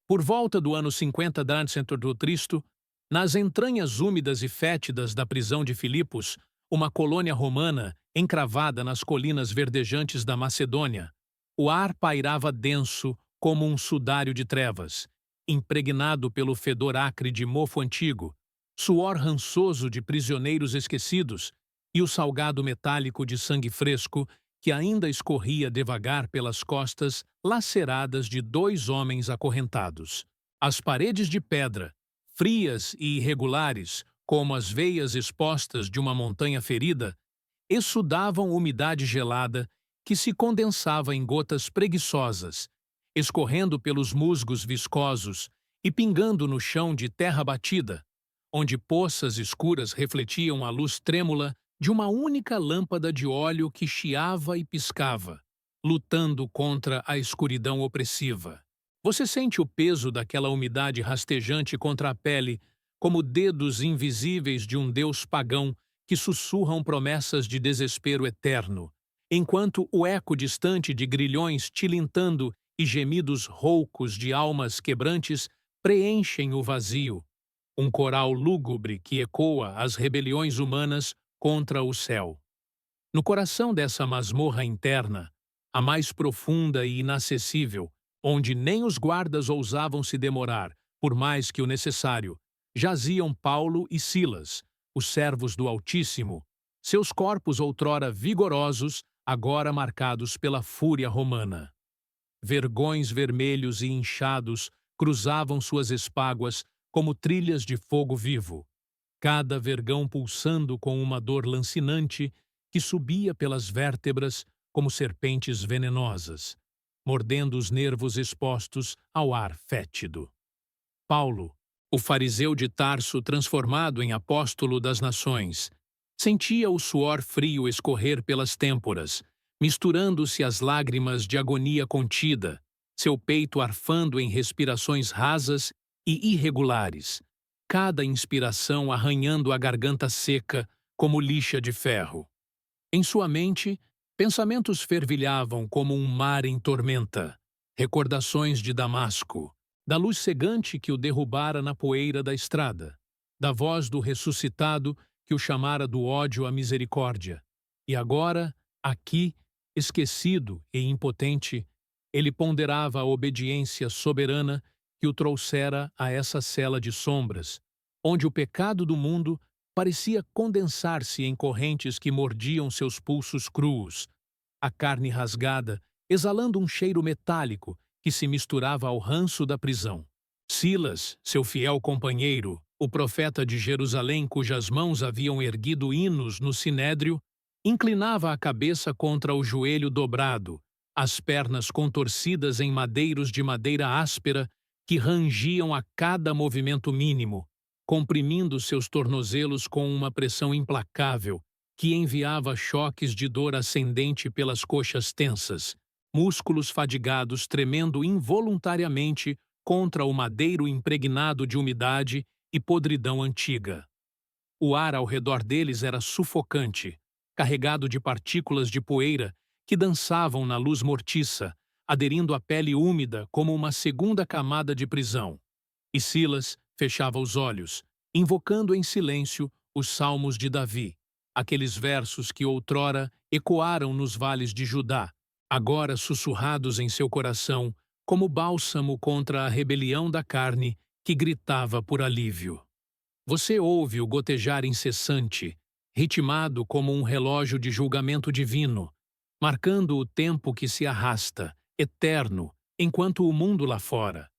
Por volta do ano 50 d.C., nas entranhas úmidas e fétidas da prisão de Filipos, uma colônia romana encravada nas colinas verdejantes da Macedônia, o ar pairava denso como um sudário de trevas, impregnado pelo fedor acre de mofo antigo, suor rançoso de prisioneiros esquecidos e o salgado metálico de sangue fresco que ainda escorria devagar pelas costas laceradas de dois homens acorrentados. As paredes de pedra, frias e irregulares, como as veias expostas de uma montanha ferida, exsudavam umidade gelada que se condensava em gotas preguiçosas, escorrendo pelos musgos viscosos e pingando no chão de terra batida, onde poças escuras refletiam a luz trêmula de uma única lâmpada de óleo que chiava e piscava, lutando contra a escuridão opressiva. Você sente o peso daquela umidade rastejante contra a pele, como dedos invisíveis de um deus pagão que sussurram promessas de desespero eterno, enquanto o eco distante de grilhões tilintando e gemidos roucos de almas quebrantes preenchem o vazio, um coral lúgubre que ecoa as rebeliões humanas contra o céu. No coração dessa masmorra interna, a mais profunda e inacessível, onde nem os guardas ousavam se demorar, por mais que o necessário, jaziam Paulo e Silas, os servos do Altíssimo, seus corpos outrora vigorosos, agora marcados pela fúria romana. Vergões vermelhos e inchados cruzavam suas espáguas como trilhas de fogo vivo, cada vergão pulsando com uma dor lancinante que subia pelas vértebras como serpentes venenosas, mordendo os nervos expostos ao ar fétido. Paulo, o fariseu de Tarso transformado em apóstolo das nações, sentia o suor frio escorrer pelas têmporas, misturando-se às lágrimas de agonia contida, seu peito arfando em respirações rasas e irregulares, cada inspiração arranhando a garganta seca como lixa de ferro. Em sua mente, pensamentos fervilhavam como um mar em tormenta, recordações de Damasco, da luz cegante que o derrubara na poeira da estrada, da voz do ressuscitado que o chamara do ódio à misericórdia. E agora, aqui, esquecido e impotente, ele ponderava a obediência soberana que o trouxera a essa cela de sombras, onde o pecado do mundo parecia condensar-se em correntes que mordiam seus pulsos crus, a carne rasgada, exalando um cheiro metálico que se misturava ao ranço da prisão. Silas, seu fiel companheiro, o profeta de Jerusalém cujas mãos haviam erguido hinos no sinédrio, inclinava a cabeça contra o joelho dobrado, as pernas contorcidas em madeiros de madeira áspera que rangiam a cada movimento mínimo, comprimindo seus tornozelos com uma pressão implacável que enviava choques de dor ascendente pelas coxas tensas, músculos fadigados tremendo involuntariamente contra o madeiro impregnado de umidade e podridão antiga. O ar ao redor deles era sufocante, carregado de partículas de poeira que dançavam na luz mortiça, aderindo à pele úmida como uma segunda camada de prisão. E Silas fechava os olhos, invocando em silêncio os salmos de Davi, aqueles versos que outrora ecoaram nos vales de Judá, agora sussurrados em seu coração como bálsamo contra a rebelião da carne que gritava por alívio. Você ouve o gotejar incessante, ritmado como um relógio de julgamento divino, marcando o tempo que se arrasta, eterno, enquanto o mundo lá fora,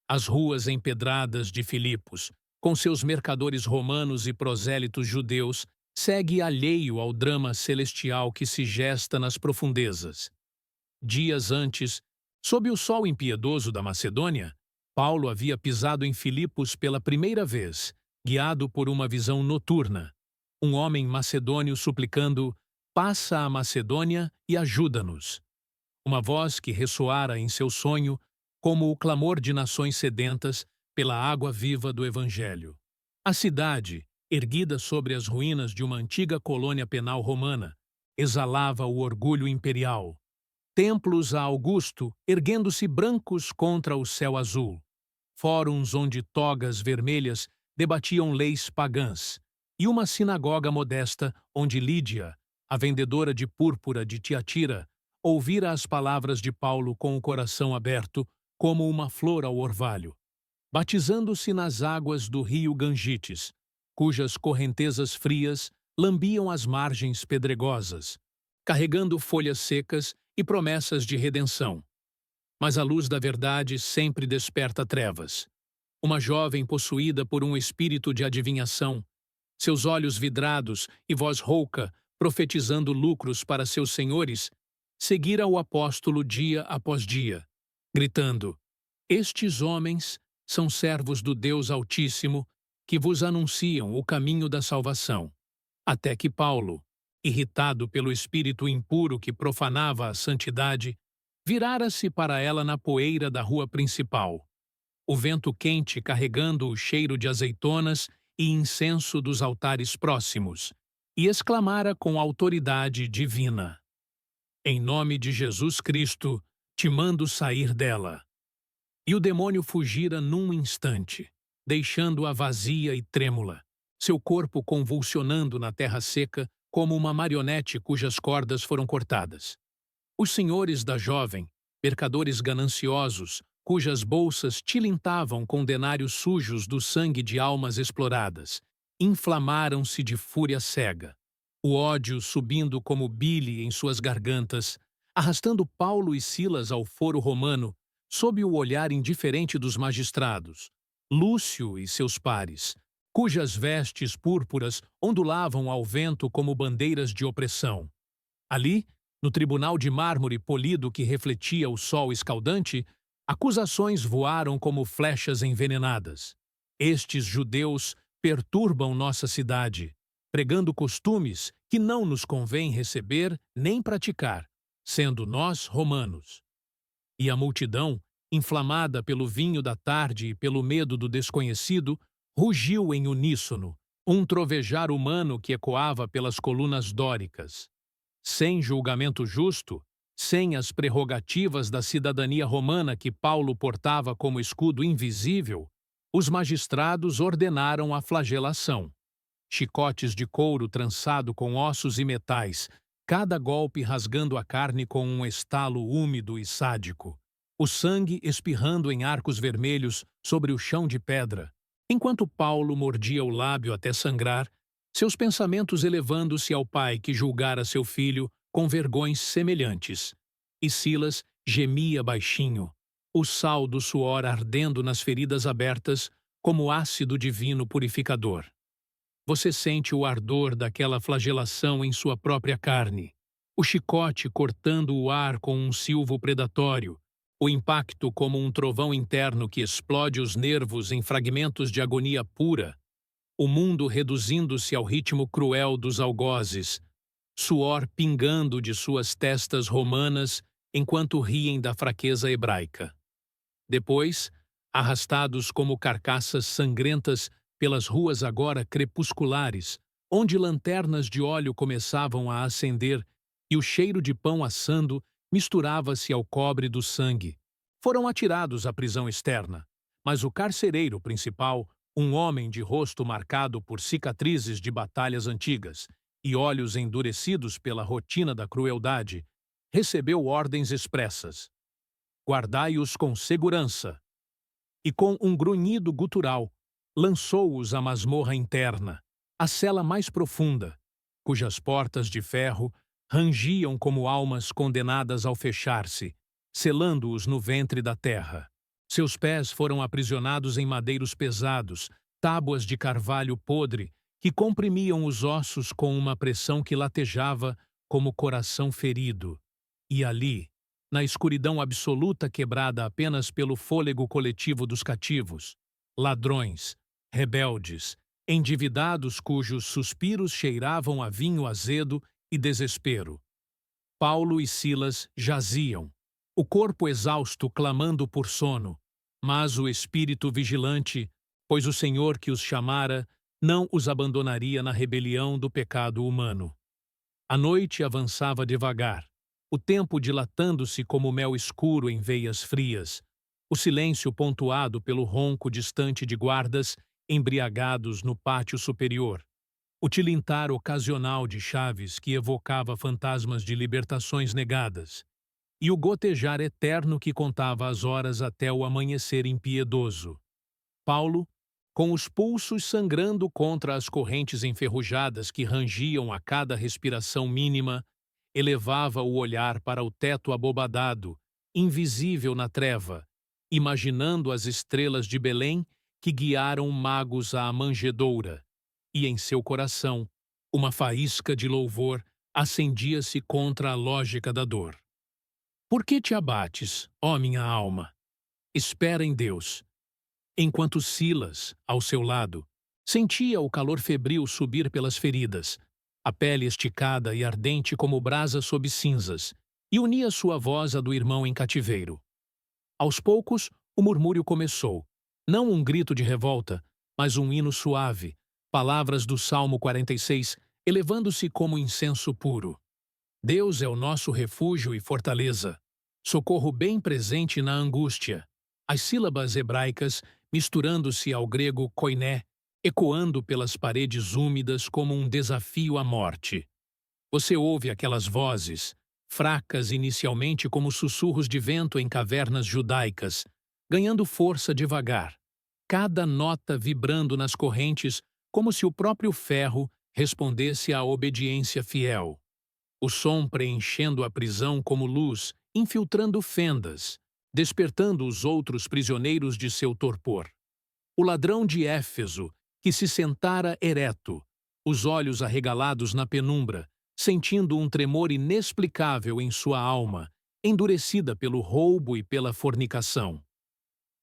as ruas empedradas de Filipos, com seus mercadores romanos e prosélitos judeus, segue alheio ao drama celestial que se gesta nas profundezas. Dias antes, sob o sol impiedoso da Macedônia, Paulo havia pisado em Filipos pela primeira vez, guiado por uma visão noturna, um homem macedônio suplicando: "Passa a Macedônia e ajuda-nos." Uma voz que ressoara em seu sonho como o clamor de nações sedentas pela água viva do Evangelho. A cidade, erguida sobre as ruínas de uma antiga colônia penal romana, exalava o orgulho imperial. Templos a Augusto erguendo-se brancos contra o céu azul. fóruns onde togas vermelhas debatiam leis pagãs, e uma sinagoga modesta onde Lídia, a vendedora de púrpura de Tiatira, ouvira as palavras de Paulo com o coração aberto, como uma flor ao orvalho, batizando-se nas águas do rio Gangites, cujas correntezas frias lambiam as margens pedregosas, carregando folhas secas e promessas de redenção. Mas a luz da verdade sempre desperta trevas. Uma jovem possuída por um espírito de adivinhação, seus olhos vidrados e voz rouca, profetizando lucros para seus senhores, seguira o apóstolo dia após dia, gritando: Estes homens são servos do Deus Altíssimo, que vos anunciam o caminho da salvação. Até que Paulo, irritado pelo espírito impuro que profanava a santidade, virara-se para ela na poeira da rua principal, o vento quente carregando o cheiro de azeitonas e incenso dos altares próximos, e exclamara com autoridade divina: Em nome de Jesus Cristo, te mando sair dela. E o demônio fugira num instante, deixando-a vazia e trêmula, seu corpo convulsionando na terra seca como uma marionete cujas cordas foram cortadas. Os senhores da jovem, mercadores gananciosos, cujas bolsas tilintavam com denários sujos do sangue de almas exploradas, inflamaram-se de fúria cega, o ódio subindo como bile em suas gargantas, arrastando Paulo e Silas ao foro romano, sob o olhar indiferente dos magistrados, Lúcio e seus pares, cujas vestes púrpuras ondulavam ao vento como bandeiras de opressão. Ali, no tribunal de mármore polido que refletia o sol escaldante, acusações voaram como flechas envenenadas. Estes judeus perturbam nossa cidade, pregando costumes que não nos convém receber nem praticar, sendo nós romanos. E a multidão, inflamada pelo vinho da tarde e pelo medo do desconhecido, rugiu em uníssono, um trovejar humano que ecoava pelas colunas dóricas. Sem julgamento justo, sem as prerrogativas da cidadania romana que Paulo portava como escudo invisível, os magistrados ordenaram a flagelação. Chicotes de couro trançado com ossos e metais, cada golpe rasgando a carne com um estalo úmido e sádico. O sangue espirrando em arcos vermelhos sobre o chão de pedra, enquanto Paulo mordia o lábio até sangrar, seus pensamentos elevando-se ao pai que julgara seu filho com vergões semelhantes. E Silas gemia baixinho, o sal do suor ardendo nas feridas abertas como ácido divino purificador. Você sente o ardor daquela flagelação em sua própria carne, o chicote cortando o ar com um silvo predatório, o impacto como um trovão interno que explode os nervos em fragmentos de agonia pura, o mundo reduzindo-se ao ritmo cruel dos algozes, suor pingando de suas testas romanas enquanto riem da fraqueza hebraica. Depois, arrastados como carcaças sangrentas pelas ruas agora crepusculares, onde lanternas de óleo começavam a acender e o cheiro de pão assando misturava-se ao cobre do sangue, foram atirados à prisão externa, mas o carcereiro principal, um homem de rosto marcado por cicatrizes de batalhas antigas e olhos endurecidos pela rotina da crueldade, recebeu ordens expressas: guardai-os com segurança. E com um grunhido gutural, lançou-os à masmorra interna, a cela mais profunda, cujas portas de ferro rangiam como almas condenadas ao fechar-se, selando-os no ventre da terra. Seus pés foram aprisionados em madeiros pesados, tábuas de carvalho podre, que comprimiam os ossos com uma pressão que latejava como coração ferido. E ali, na escuridão absoluta quebrada apenas pelo fôlego coletivo dos cativos, ladrões, rebeldes, endividados cujos suspiros cheiravam a vinho azedo e desespero. Paulo e Silas jaziam, o corpo exausto clamando por sono, mas o espírito vigilante, pois o Senhor que os chamara não os abandonaria na rebelião do pecado humano. A noite avançava devagar, o tempo dilatando-se como mel escuro em veias frias, O silêncio pontuado pelo ronco distante de guardas embriagados no pátio superior. O tilintar ocasional de chaves que evocava fantasmas de libertações negadas. E o gotejar eterno que contava as horas até o amanhecer impiedoso. Paulo, com os pulsos sangrando contra as correntes enferrujadas que rangiam a cada respiração mínima, elevava o olhar para o teto abobadado, invisível na treva, imaginando as estrelas de Belém que guiaram magos à manjedoura, e em seu coração, uma faísca de louvor acendia-se contra a lógica da dor. Por que te abates, ó minha alma? Espera em Deus. Enquanto Silas, ao seu lado, sentia o calor febril subir pelas feridas, a pele esticada e ardente como brasa sob cinzas, e unia sua voz à do irmão em cativeiro. Aos poucos, o murmúrio começou, não um grito de revolta, mas um hino suave, palavras do Salmo 46, elevando-se como incenso puro. Deus é o nosso refúgio e fortaleza, socorro bem presente na angústia. As sílabas hebraicas, misturando-se ao grego koiné, ecoando pelas paredes úmidas como um desafio à morte. Você ouve aquelas vozes, fracas inicialmente como sussurros de vento em cavernas judaicas, ganhando força devagar, cada nota vibrando nas correntes como se o próprio ferro respondesse à obediência fiel. O som preenchendo a prisão como luz, infiltrando fendas, despertando os outros prisioneiros de seu torpor. O ladrão de Éfeso, que se sentara ereto, os olhos arregalados na penumbra, sentindo um tremor inexplicável em sua alma, endurecida pelo roubo e pela fornicação.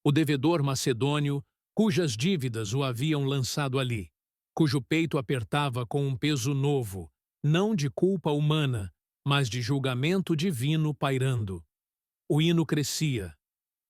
O devedor macedônio, cujas dívidas o haviam lançado ali, cujo peito apertava com um peso novo, não de culpa humana, mas de julgamento divino pairando. O hino crescia,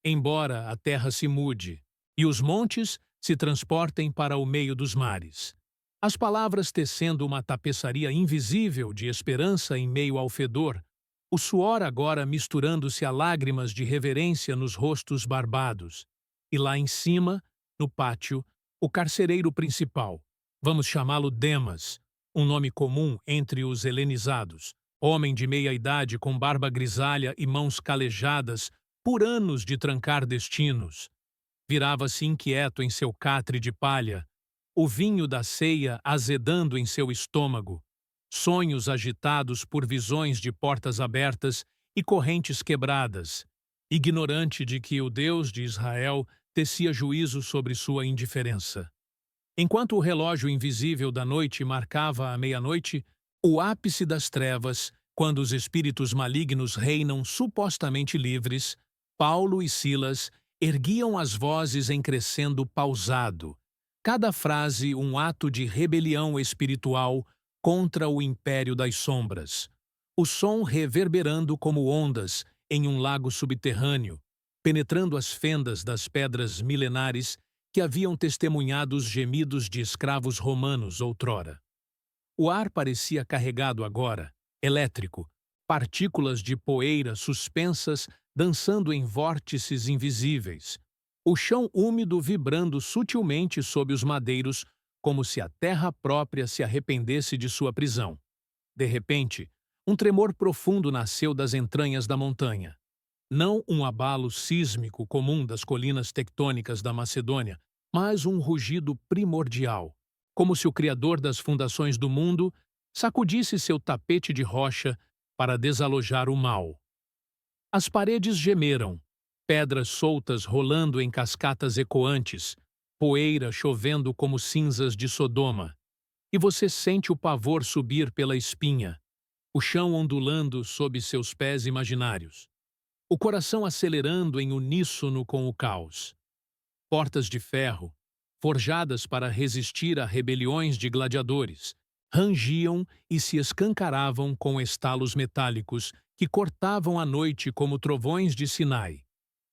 embora a terra se mude, e os montes se transportem para o meio dos mares. As palavras tecendo uma tapeçaria invisível de esperança em meio ao fedor, o suor agora misturando-se a lágrimas de reverência nos rostos barbados. E lá em cima, no pátio, o carcereiro principal, vamos chamá-lo Demas, um nome comum entre os helenizados, homem de meia-idade com barba grisalha e mãos calejadas por anos de trancar destinos. Virava-se inquieto em seu catre de palha, o vinho da ceia azedando em seu estômago, sonhos agitados por visões de portas abertas e correntes quebradas, ignorante de que o Deus de Israel tecia juízo sobre sua indiferença. Enquanto o relógio invisível da noite marcava a meia-noite, o ápice das trevas, quando os espíritos malignos reinam supostamente livres, Paulo e Silas erguiam as vozes em crescendo pausado, cada frase um ato de rebelião espiritual contra o império das sombras, o som reverberando como ondas em um lago subterrâneo, penetrando as fendas das pedras milenares que haviam testemunhado os gemidos de escravos romanos outrora. O ar parecia carregado agora, elétrico, partículas de poeira suspensas dançando em vórtices invisíveis, o chão úmido vibrando sutilmente sob os madeiros, como se a terra própria se arrependesse de sua prisão. De repente, um tremor profundo nasceu das entranhas da montanha. Não um abalo sísmico comum das colinas tectônicas da Macedônia, mas um rugido primordial, como se o Criador das fundações do mundo sacudisse seu tapete de rocha para desalojar o mal. As paredes gemeram, pedras soltas rolando em cascatas ecoantes, poeira chovendo como cinzas de Sodoma, e você sente o pavor subir pela espinha, o chão ondulando sob seus pés imaginários, o coração acelerando em uníssono com o caos. Portas de ferro, forjadas para resistir a rebeliões de gladiadores, rangiam e se escancaravam com estalos metálicos que cortavam a noite como trovões de Sinai,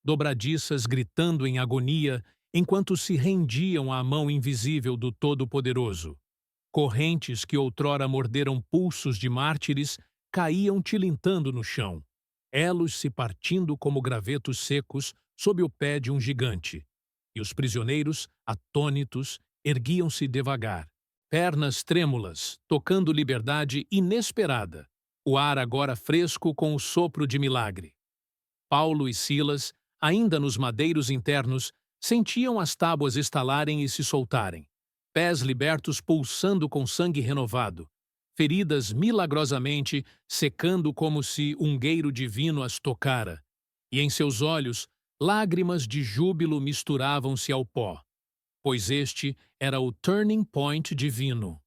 dobradiças gritando em agonia enquanto se rendiam à mão invisível do Todo-Poderoso. Correntes que outrora morderam pulsos de mártires caíam tilintando no chão, elos se partindo como gravetos secos sob o pé de um gigante, e os prisioneiros, atônitos, erguiam-se devagar, pernas trêmulas, tocando liberdade inesperada, o ar agora fresco com o sopro de milagre. Paulo e Silas, ainda nos madeiros internos, sentiam as tábuas estalarem e se soltarem, pés libertos pulsando com sangue renovado, feridas milagrosamente secando como se um gueiro divino as tocara, e em seus olhos lágrimas de júbilo misturavam-se ao pó, pois este era o turning point divino,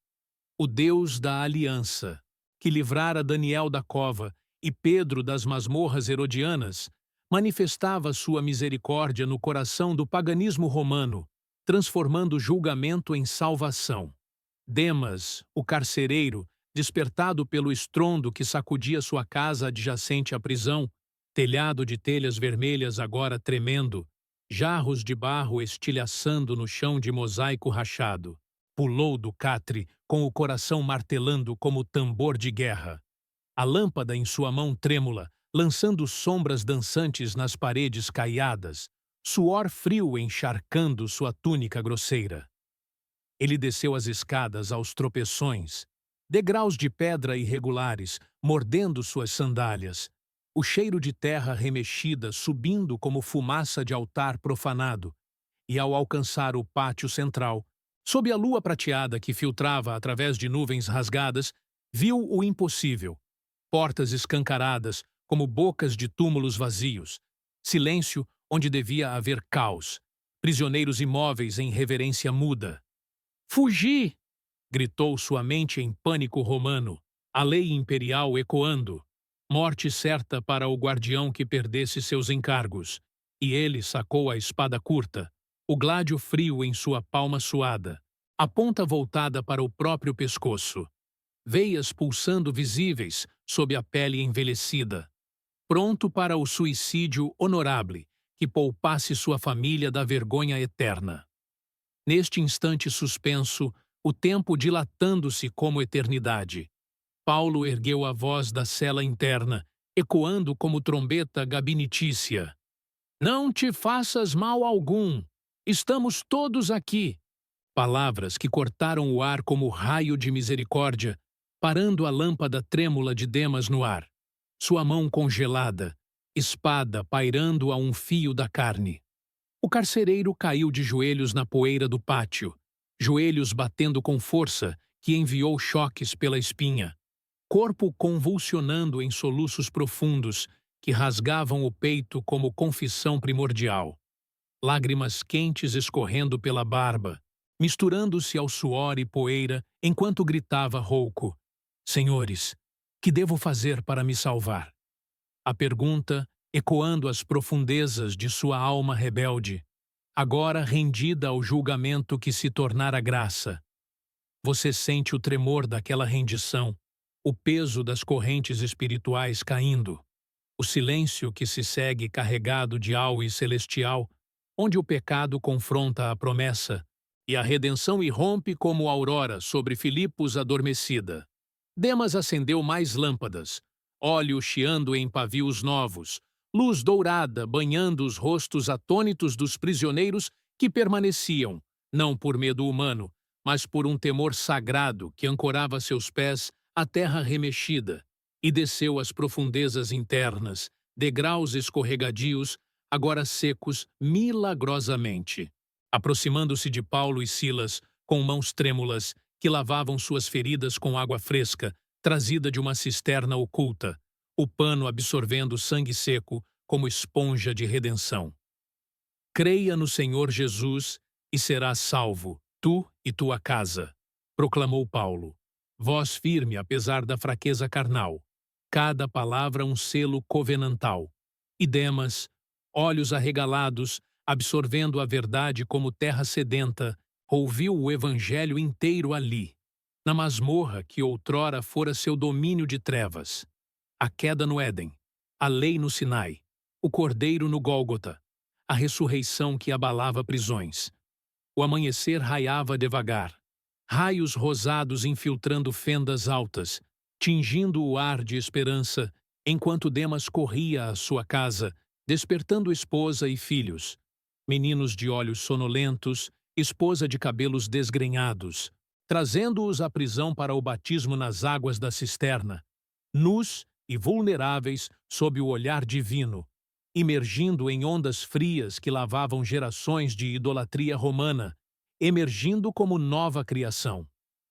o Deus da aliança, que livrara Daniel da cova e Pedro das masmorras herodianas, manifestava sua misericórdia no coração do paganismo romano, transformando julgamento em salvação. Demas, o carcereiro, despertado pelo estrondo que sacudia sua casa adjacente à prisão, telhado de telhas vermelhas agora tremendo, jarros de barro estilhaçando no chão de mosaico rachado, pulou do catre com o coração martelando como tambor de guerra. A lâmpada em sua mão trêmula, lançando sombras dançantes nas paredes caiadas, suor frio encharcando sua túnica grosseira. Ele desceu as escadas aos tropeções, degraus de pedra irregulares, mordendo suas sandálias, o cheiro de terra remexida subindo como fumaça de altar profanado, e ao alcançar o pátio central, sob a lua prateada que filtrava através de nuvens rasgadas, viu o impossível. Portas escancaradas, como bocas de túmulos vazios. Silêncio onde devia haver caos. Prisioneiros imóveis em reverência muda. Fugi! Gritou sua mente em pânico romano, a lei imperial ecoando. Morte certa para o guardião que perdesse seus encargos. E ele sacou a espada curta, o gládio frio em sua palma suada, a ponta voltada para o próprio pescoço. Veias pulsando visíveis sob a pele envelhecida, pronto para o suicídio honorável que poupasse sua família da vergonha eterna. Neste instante suspenso, o tempo dilatando-se como eternidade, Paulo ergueu a voz da cela interna, ecoando como trombeta gabinetícia. Não te faças mal algum, estamos todos aqui. Palavras que cortaram o ar como raio de misericórdia, parando a lâmpada trêmula de Demas no ar, sua mão congelada, espada pairando a um fio da carne. O carcereiro caiu de joelhos na poeira do pátio, joelhos batendo com força que enviou choques pela espinha, corpo convulsionando em soluços profundos que rasgavam o peito como confissão primordial. Lágrimas quentes escorrendo pela barba, misturando-se ao suor e poeira enquanto gritava rouco. Senhores, que devo fazer para me salvar? A pergunta, ecoando as profundezas de sua alma rebelde, agora rendida ao julgamento que se tornara graça. Você sente o tremor daquela rendição, o peso das correntes espirituais caindo, o silêncio que se segue carregado de algo celestial, onde o pecado confronta a promessa e a redenção irrompe como aurora sobre Filipos adormecida. Demas acendeu mais lâmpadas, óleo chiando em pavios novos, luz dourada banhando os rostos atônitos dos prisioneiros que permaneciam, não por medo humano, mas por um temor sagrado que ancorava seus pés à terra remexida, e desceu às profundezas internas, degraus escorregadios, agora secos milagrosamente. Aproximando-se de Paulo e Silas, com mãos trêmulas, que lavavam suas feridas com água fresca, trazida de uma cisterna oculta, o pano absorvendo sangue seco como esponja de redenção. Creia no Senhor Jesus e serás salvo, tu e tua casa, proclamou Paulo, voz firme apesar da fraqueza carnal, cada palavra um selo covenantal. E Demas, olhos arregalados, absorvendo a verdade como terra sedenta, ouviu o evangelho inteiro ali, na masmorra que outrora fora seu domínio de trevas. A queda no Éden, a lei no Sinai, o cordeiro no Gólgota, a ressurreição que abalava prisões. O amanhecer raiava devagar, raios rosados infiltrando fendas altas, tingindo o ar de esperança, enquanto Demas corria à sua casa, despertando esposa e filhos, meninos de olhos sonolentos, esposa de cabelos desgrenhados, trazendo-os à prisão para o batismo nas águas da cisterna, nus e vulneráveis sob o olhar divino, imergindo em ondas frias que lavavam gerações de idolatria romana, emergindo como nova criação.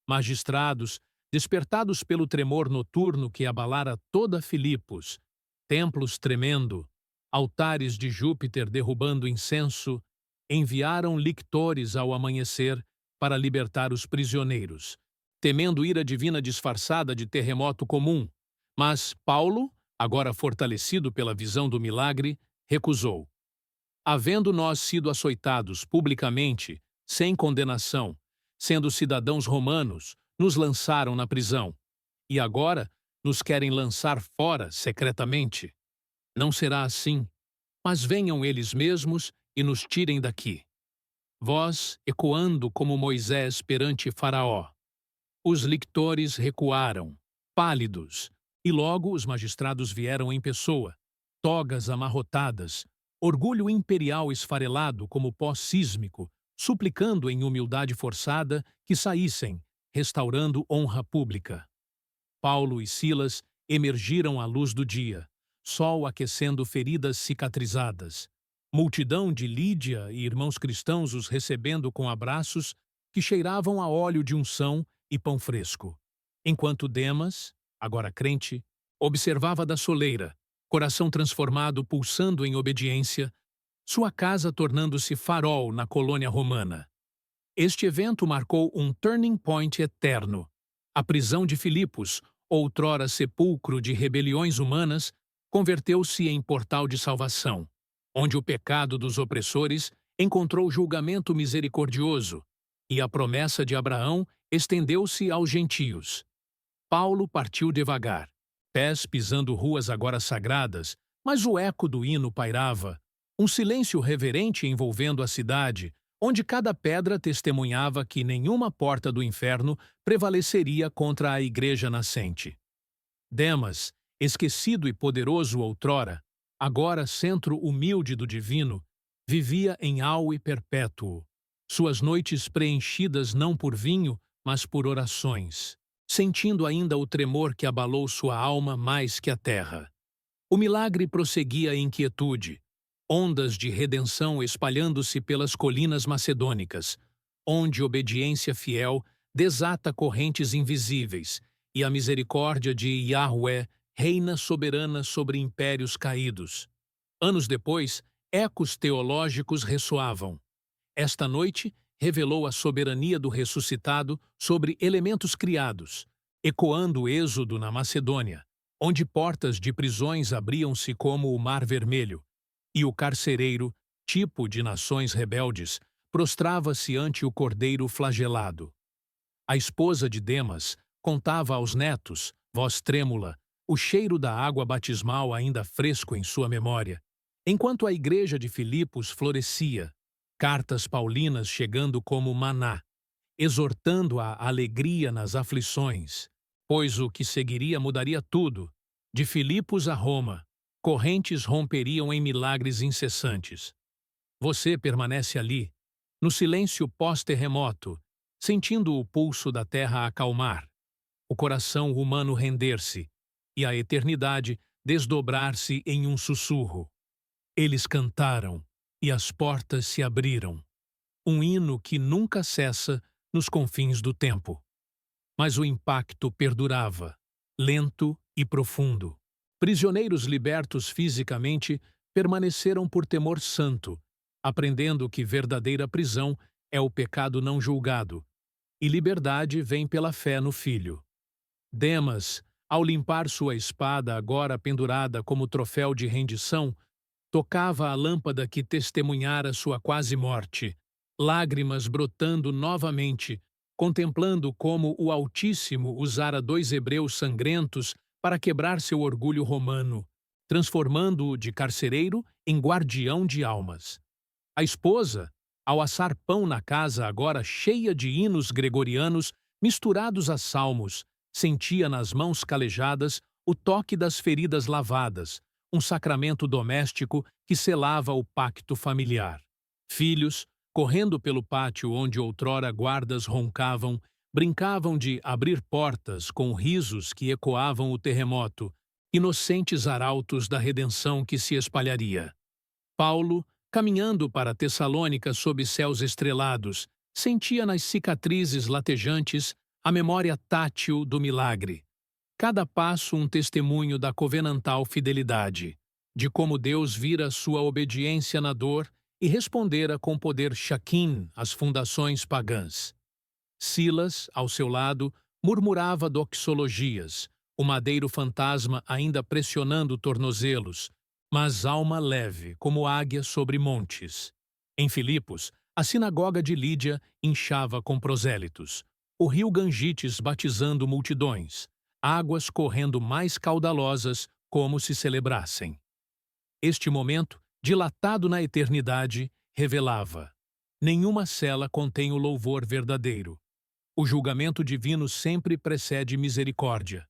Magistrados, despertados pelo tremor noturno que abalara toda Filipos, templos tremendo, altares de Júpiter derrubando incenso, enviaram lictores ao amanhecer para libertar os prisioneiros, temendo ira divina disfarçada de terremoto comum. Mas Paulo, agora fortalecido pela visão do milagre, recusou. Havendo nós sido açoitados publicamente, sem condenação, sendo cidadãos romanos, nos lançaram na prisão. E agora nos querem lançar fora secretamente. Não será assim, mas venham eles mesmos e nos tirem daqui. Vós, ecoando como Moisés perante Faraó. Os lictores recuaram, pálidos, e logo os magistrados vieram em pessoa, togas amarrotadas, orgulho imperial esfarelado como pó sísmico, suplicando em humildade forçada que saíssem, restaurando honra pública. Paulo e Silas emergiram à luz do dia, sol aquecendo feridas cicatrizadas, multidão de Lídia e irmãos cristãos os recebendo com abraços que cheiravam a óleo de unção e pão fresco, enquanto Demas, agora crente, observava da soleira, coração transformado pulsando em obediência, sua casa tornando-se farol na colônia romana. Este evento marcou um turning point eterno. A prisão de Filipos, outrora sepulcro de rebeliões humanas, converteu-se em portal de salvação, onde o pecado dos opressores encontrou julgamento misericordioso, e a promessa de Abraão estendeu-se aos gentios. Paulo partiu devagar, pés pisando ruas agora sagradas, mas o eco do hino pairava, um silêncio reverente envolvendo a cidade, onde cada pedra testemunhava que nenhuma porta do inferno prevaleceria contra a igreja nascente. Demas, esquecido e poderoso outrora, agora centro humilde do divino, vivia em auge perpétuo, suas noites preenchidas não por vinho, mas por orações, sentindo ainda o tremor que abalou sua alma mais que a terra. O milagre prosseguia em quietude, ondas de redenção espalhando-se pelas colinas macedônicas, onde obediência fiel desata correntes invisíveis, e a misericórdia de Yahweh reina soberana sobre impérios caídos. Anos depois, ecos teológicos ressoavam. Esta noite revelou a soberania do ressuscitado sobre elementos criados, ecoando o êxodo na Macedônia, onde portas de prisões abriam-se como o Mar Vermelho, e o carcereiro, tipo de nações rebeldes, prostrava-se ante o cordeiro flagelado. A esposa de Demas contava aos netos, voz trêmula, o cheiro da água batismal ainda fresco em sua memória, enquanto a igreja de Filipos florescia, cartas paulinas chegando como maná, exortando a alegria nas aflições, pois o que seguiria mudaria tudo, de Filipos a Roma. Correntes romperiam em milagres incessantes. Você permanece ali, no silêncio pós-terremoto, sentindo o pulso da terra acalmar, o coração humano render-se e a eternidade desdobrar-se em um sussurro. Eles cantaram e as portas se abriram. Um hino que nunca cessa nos confins do tempo. Mas o impacto perdurava, lento e profundo. Prisioneiros libertos fisicamente permaneceram por temor santo, aprendendo que verdadeira prisão é o pecado não julgado, e liberdade vem pela fé no Filho. Demas, ao limpar sua espada agora pendurada como troféu de rendição, tocava a lâmpada que testemunhara sua quase morte, lágrimas brotando novamente, contemplando como o Altíssimo usara 2 hebreus sangrentos para quebrar seu orgulho romano, transformando-o de carcereiro em guardião de almas. A esposa, ao assar pão na casa agora cheia de hinos gregorianos misturados a salmos, sentia nas mãos calejadas o toque das feridas lavadas, um sacramento doméstico que selava o pacto familiar. Filhos, correndo pelo pátio onde outrora guardas roncavam, brincavam de abrir portas com risos que ecoavam o terremoto, inocentes arautos da redenção que se espalharia. Paulo, caminhando para Tessalônica sob céus estrelados, sentia nas cicatrizes latejantes a memória tátil do milagre. Cada passo um testemunho da covenantal fidelidade, de como Deus vira sua obediência na dor e respondera com poder Shaquim às fundações pagãs. Silas, ao seu lado, murmurava doxologias, o madeiro fantasma ainda pressionando tornozelos, mas alma leve como águia sobre montes. Em Filipos, a sinagoga de Lídia inchava com prosélitos, o rio Gangites batizando multidões, águas correndo mais caudalosas como se celebrassem. Este momento, dilatado na eternidade, revelava: nenhuma cela contém o louvor verdadeiro. O julgamento divino sempre precede misericórdia.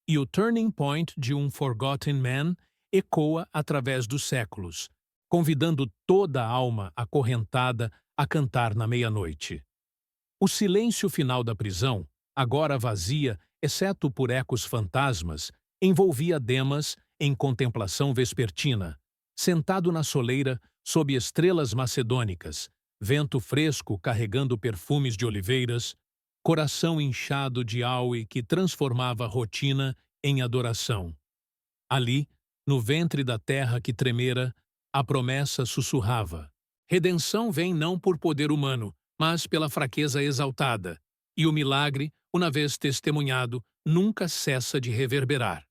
E o turning point de um Forgotten Man ecoa através dos séculos, convidando toda a alma acorrentada a cantar na meia-noite. O silêncio final da prisão, agora vazia, exceto por ecos fantasmas, envolvia Demas em contemplação vespertina, sentado na soleira sob estrelas macedônicas, vento fresco carregando perfumes de oliveiras, coração inchado de auê que transformava rotina em adoração. Ali, no ventre da terra que tremera, a promessa sussurrava: redenção vem não por poder humano, mas pela fraqueza exaltada, e o milagre, uma vez testemunhado, nunca cessa de reverberar.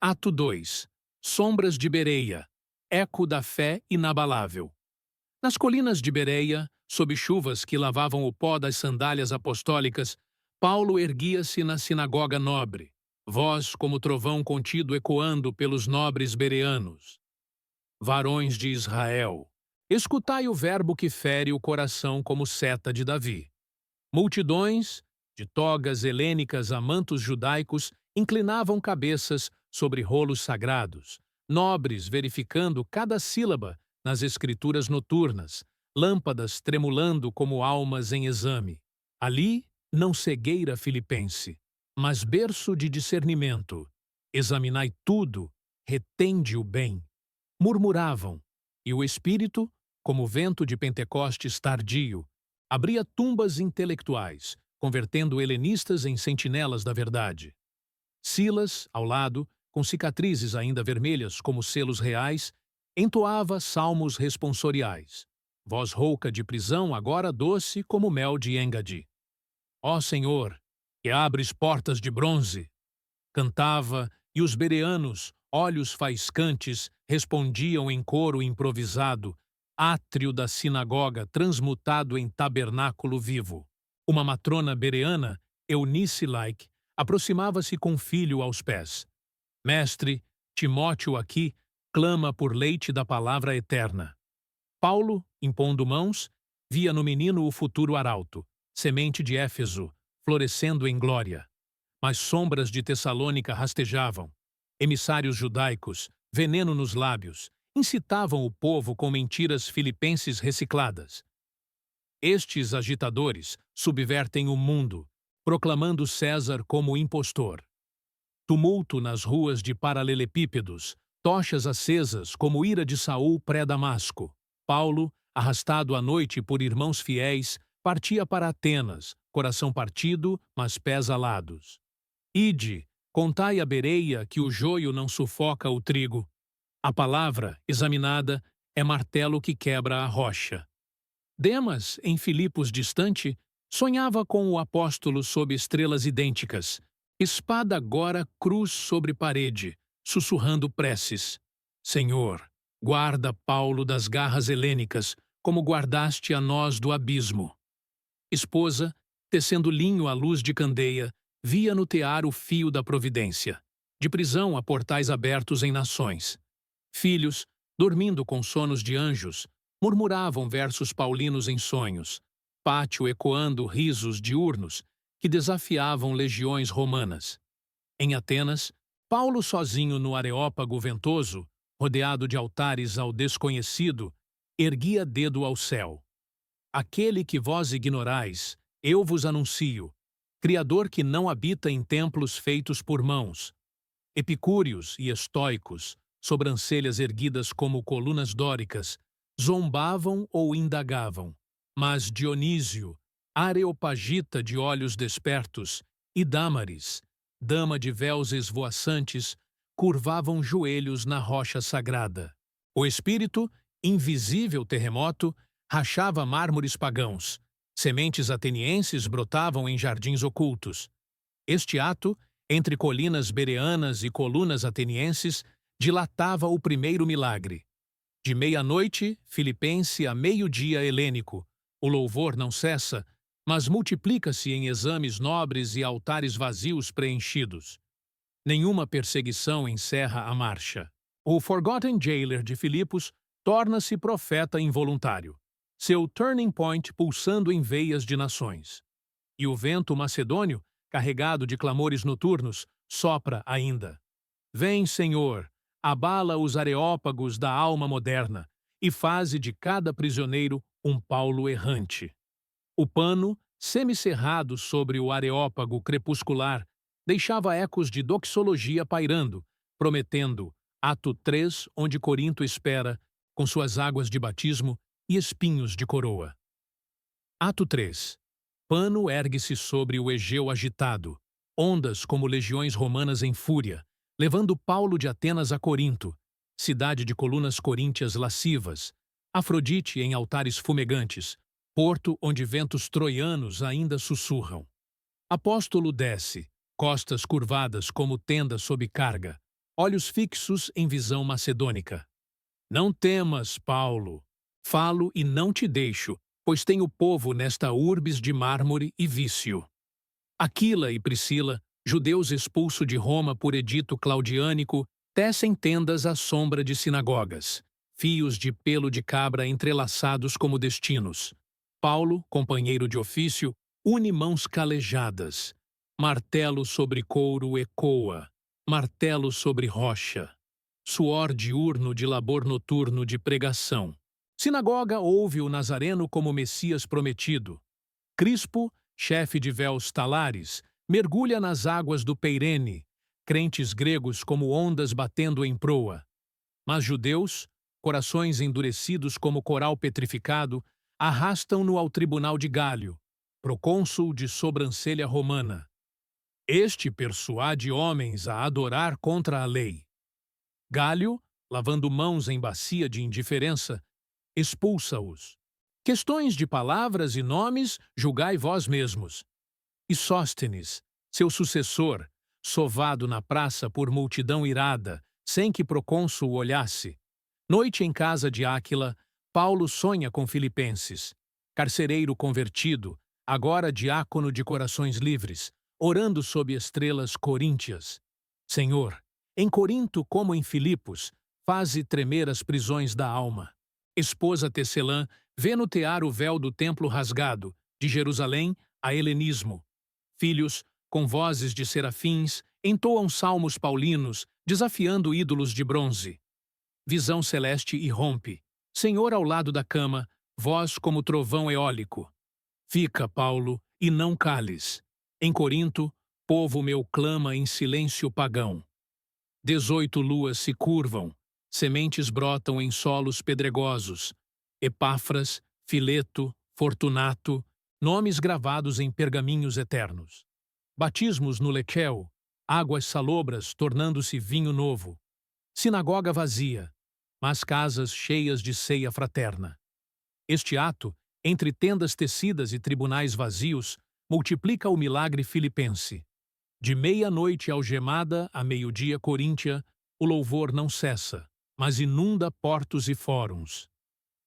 Ato 2. Sombras de Bereia, eco da fé inabalável. Nas colinas de Bereia, sob chuvas que lavavam o pó das sandálias apostólicas, Paulo erguia-se na sinagoga nobre, voz como trovão contido ecoando pelos nobres bereanos. Varões de Israel, escutai o verbo que fere o coração como seta de Davi. Multidões, de togas helênicas a mantos judaicos, inclinavam cabeças sobre rolos sagrados, nobres verificando cada sílaba nas escrituras noturnas, lâmpadas tremulando como almas em exame. Ali, não cegueira filipense, mas berço de discernimento. Examinai tudo, retende o bem. Murmuravam, e o Espírito, como vento de Pentecostes tardio, abria tumbas intelectuais, convertendo helenistas em sentinelas da verdade. Silas, ao lado, com cicatrizes ainda vermelhas como selos reais, entoava salmos responsoriais, voz rouca de prisão agora doce como mel de Engadi. Ó Senhor, que abres portas de bronze! Cantava, e os bereanos, olhos faiscantes, respondiam em coro improvisado, átrio da sinagoga transmutado em tabernáculo vivo. Uma matrona bereana, Eunice-like, aproximava-se com o filho aos pés. Mestre, Timóteo aqui clama por leite da palavra eterna. Paulo, impondo mãos, via no menino o futuro arauto, semente de Éfeso, florescendo em glória. Mas sombras de Tessalônica rastejavam. Emissários judaicos, veneno nos lábios, incitavam o povo com mentiras filipenses recicladas. Estes agitadores subvertem o mundo, proclamando César como impostor. Tumulto nas ruas de paralelepípedos, tochas acesas como ira de Saul pré-Damasco. Paulo, arrastado à noite por irmãos fiéis, partia para Atenas, coração partido, mas pés alados. Ide, contai a Bereia que o joio não sufoca o trigo. A palavra, examinada, é martelo que quebra a rocha. Demas, em Filipos distante, sonhava com o apóstolo sob estrelas idênticas, espada agora cruz sobre parede, sussurrando preces. Senhor, guarda Paulo das garras helênicas, como guardaste a nós do abismo. Esposa, tecendo linho à luz de candeia, via no tear o fio da providência. De prisão a portais abertos em nações. Filhos, dormindo com sonos de anjos, murmuravam versos paulinos em sonhos, pátio ecoando risos diurnos que desafiavam legiões romanas. Em Atenas, Paulo, sozinho no Areópago ventoso, rodeado de altares ao desconhecido, erguia dedo ao céu. Aquele que vós ignorais, eu vos anuncio, Criador que não habita em templos feitos por mãos. Epicúreos e estoicos, sobrancelhas erguidas como colunas dóricas, zombavam ou indagavam. Mas Dionísio, Areopagita de olhos despertos, e Dâmaris, dama de véus esvoaçantes, curvavam joelhos na rocha sagrada. O espírito, invisível terremoto, rachava mármores pagãos. Sementes atenienses brotavam em jardins ocultos. Este ato, entre colinas bereanas e colunas atenienses, dilatava o primeiro milagre. De meia-noite, filipense, a meio-dia helênico, o louvor não cessa, mas multiplica-se em exames nobres e altares vazios preenchidos. Nenhuma perseguição encerra a marcha. O Forgotten Jailer de Filipos torna-se profeta involuntário, seu turning point pulsando em veias de nações. E o vento macedônio, carregado de clamores noturnos, sopra ainda. Vem, Senhor, abala os areópagos da alma moderna e faze de cada prisioneiro um Paulo errante. O pano, semicerrado sobre o areópago crepuscular, deixava ecos de doxologia pairando, prometendo ato 3, onde Corinto espera, com suas águas de batismo e espinhos de coroa. Ato 3. Pano ergue-se sobre o Egeu agitado, ondas como legiões romanas em fúria, levando Paulo de Atenas a Corinto, cidade de colunas coríntias lascivas, Afrodite em altares fumegantes, porto onde ventos troianos ainda sussurram. Apóstolo desce, costas curvadas como tenda sob carga, olhos fixos em visão macedônica. Não temas, Paulo. Falo e não te deixo, pois tenho povo nesta urbes de mármore e vício. Aquila e Priscila, judeus expulsos de Roma por edito claudiânico, tecem tendas à sombra de sinagogas, fios de pelo de cabra entrelaçados como destinos. Paulo, companheiro de ofício, une mãos calejadas. Martelo sobre couro ecoa, martelo sobre rocha. Suor diurno de labor noturno de pregação. Sinagoga ouve o Nazareno como Messias prometido. Crispo, chefe de véus talares, mergulha nas águas do Peirene, crentes gregos como ondas batendo em proa. Mas judeus, corações endurecidos como coral petrificado, arrastam-no ao tribunal de Gálio, procônsul de sobrancelha romana. Este persuade homens a adorar contra a lei. Gálio, lavando mãos em bacia de indiferença, expulsa-os. Questões de palavras e nomes, julgai vós mesmos. E Sóstenes, seu sucessor, sovado na praça por multidão irada, sem que procônsul olhasse. Noite em casa de Áquila, Paulo sonha com filipenses. Carcereiro convertido, agora diácono de corações livres, orando sob estrelas coríntias. Senhor, em Corinto como em Filipos, faze tremer as prisões da alma. Esposa Tecelã, vê no tear o véu do templo rasgado, de Jerusalém a helenismo. Filhos, com vozes de serafins, entoam salmos paulinos, desafiando ídolos de bronze. Visão celeste irrompe. Senhor ao lado da cama, voz como trovão eólico. Fica, Paulo, e não cales. Em Corinto, povo meu clama em silêncio pagão. 18 luas se curvam, sementes brotam em solos pedregosos. Epáfras, Fileto, Fortunato, nomes gravados em pergaminhos eternos. Batismos no Lequel, águas salobras tornando-se vinho novo. Sinagoga vazia, mas casas cheias de ceia fraterna. Este ato, entre tendas tecidas e tribunais vazios, multiplica o milagre filipense. De meia-noite algemada a meio-dia coríntia, o louvor não cessa, mas inunda portos e fóruns.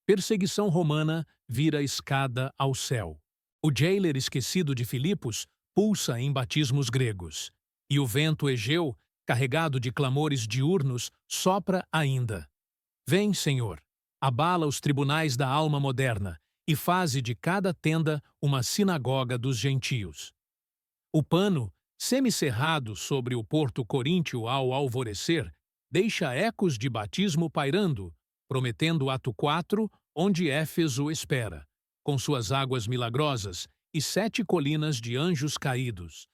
Perseguição romana vira escada ao céu. O jailer esquecido de Filipos pulsa em batismos gregos. E o vento Egeu, carregado de clamores diurnos, sopra ainda. Vem, Senhor, abala os tribunais da alma moderna e faze de cada tenda uma sinagoga dos gentios. O pano, Semicerrado sobre o porto coríntio ao alvorecer, deixa ecos de batismo pairando, prometendo ato 4, onde Éfeso espera, com suas águas milagrosas e 7 colinas de anjos caídos.